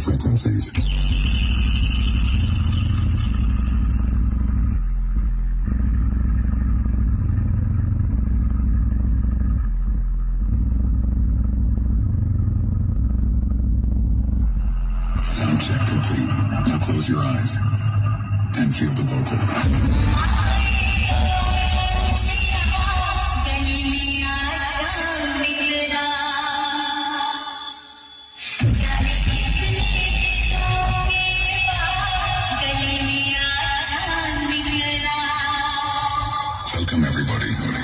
frequencies. Sound check complete. Now close your eyes and feel the vocal.